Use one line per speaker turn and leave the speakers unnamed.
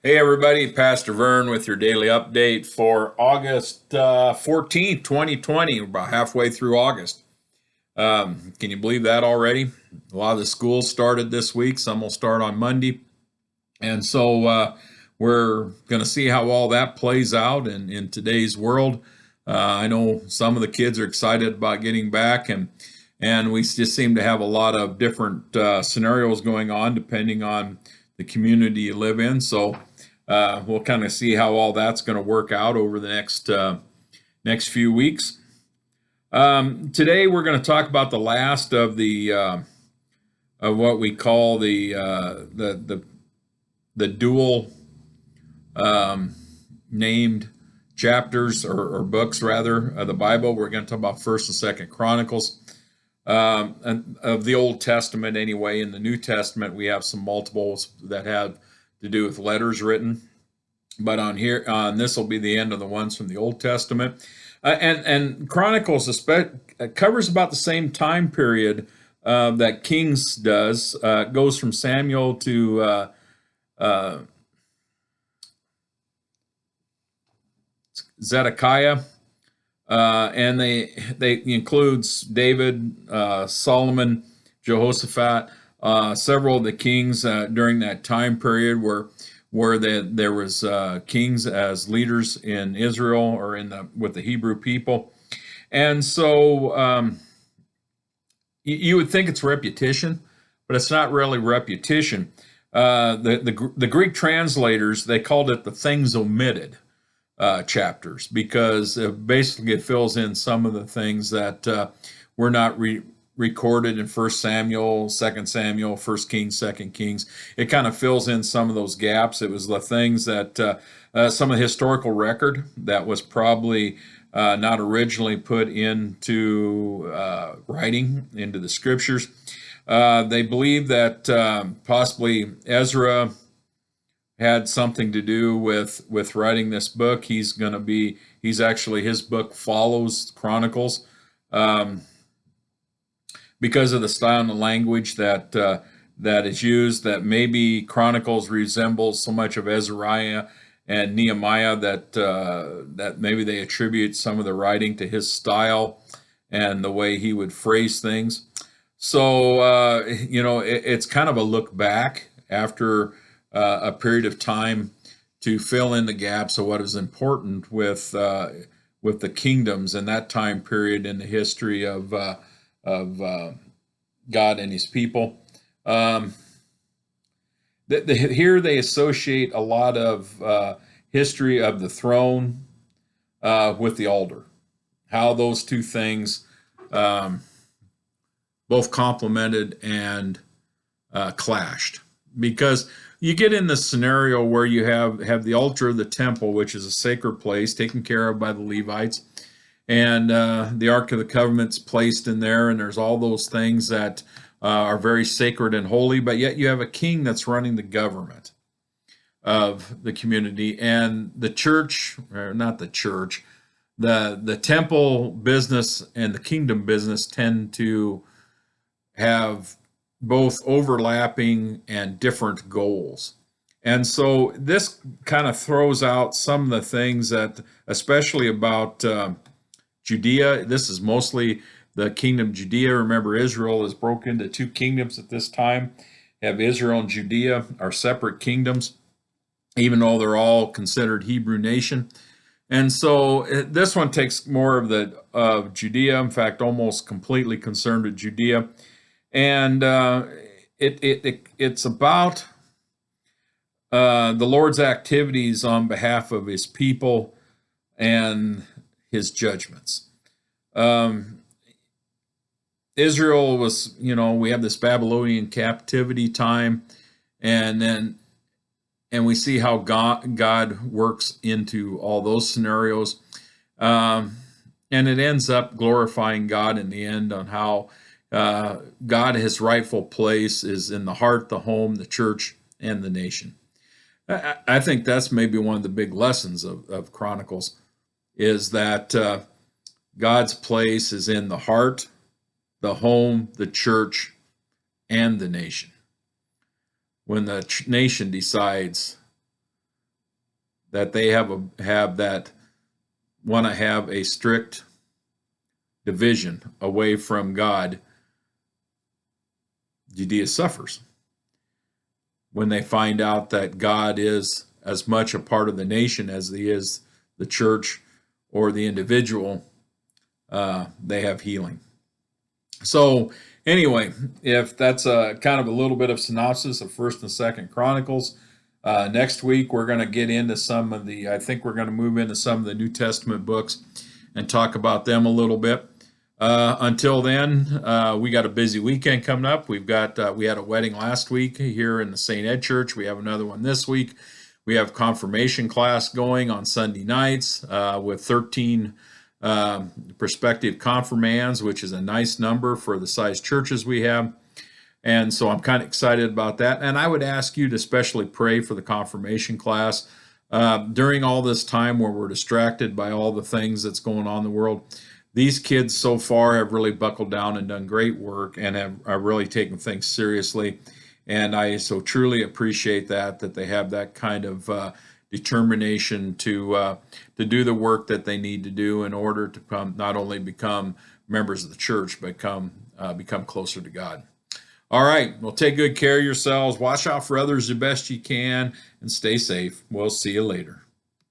Hey everybody, Pastor Vern with your daily update for August 14th, 2020. We're about halfway through August. Can you believe that already? A lot of the schools started this week. Some will start on Monday. And so we're going to see how all that plays out in today's world. I know some of the kids are excited about getting back, and we just seem to have a lot of different scenarios going on depending on the community you live in. So we'll kind of see how all that's going to work out over the next few weeks. Today we're going to talk about the last of the of what we call the dual named chapters or books rather of the Bible. We're going to talk about First and Second Chronicles, and of the Old Testament anyway. In the New Testament, we have some multiples that have to do with letters written. But on this will be the end of the ones from the Old Testament, and Chronicles covers about the same time period that Kings does. It goes from Samuel to uh, Zedekiah, and they includes David, Solomon, Jehoshaphat, several of the kings during that time period where there was kings as leaders in Israel or with the Hebrew people, and so you would think it's repetition, but it's not really repetition. The Greek translators, they called it the things omitted chapters, because basically it fills in some of the things that were not recorded in First Samuel, Second Samuel, First Kings, Second Kings. It kind of fills in some of those gaps. It was the things that some of the historical record that was probably not originally put into writing into the scriptures. They believe that possibly Ezra had something to do with writing this book. He's actually, his book follows Chronicles, because of the style and the language that is used. That maybe Chronicles resembles so much of Ezra and Nehemiah that maybe they attribute some of the writing to his style and the way he would phrase things. So it's kind of a look back after a period of time to fill in the gaps of what is important with the kingdoms and that time period in the history of God and His people. Here they associate a lot of history of the throne with the altar, how those two things both complemented and clashed, because you get in this scenario where you have the altar of the temple, which is a sacred place taken care of by the Levites, and the Ark of the Covenant's placed in there, and there's all those things that are very sacred and holy, but yet you have a king that's running the government of the community, and the church, or not the church, the temple business and the kingdom business tend to have both overlapping and different goals. And so this kind of throws out some of the things that, especially about Judea, this is mostly the kingdom of Judea. Remember, Israel is broken into two kingdoms at this time. You have Israel and Judea are separate kingdoms, even though they're all considered Hebrew nation. And so this one takes more of Judea, in fact, almost completely concerned with Judea. And it's about the Lord's activities on behalf of His people and His judgments. Israel was, we have this Babylonian captivity time, and we see how God works into all those scenarios, and it ends up glorifying God in the end on how God, His rightful place is in the heart, the home, the church, and the nation. I think that's maybe one of the big lessons of Chronicles, is that God's place is in the heart, the home, the church, and the nation. When the nation decides that they have that want to have a strict division away from God, Judea suffers. When they find out that God is as much a part of the nation as he is the church or the individual, they have healing. So anyway, if that's a kind of a little bit of synopsis of First and Second Chronicles, next week we're going to get into some of the. I think we're going to move into some of the New Testament books and talk about them a little bit. Until then, we got a busy weekend coming up. We had a wedding last week here in the St. Ed Church. We have another one this week. We have confirmation class going on Sunday nights with 13 prospective confirmands, which is a nice number for the size churches we have. And so I'm kind of excited about that. And I would ask you to especially pray for the confirmation class during all this time where we're distracted by all the things that's going on in the world. These kids so far have really buckled down and done great work and have really taken things seriously. And I so truly appreciate that they have that kind of determination to do the work that they need to do in order to not only become members of the church, but become closer to God. All right, well, take good care of yourselves. Watch out for others the best you can and stay safe. We'll see you later.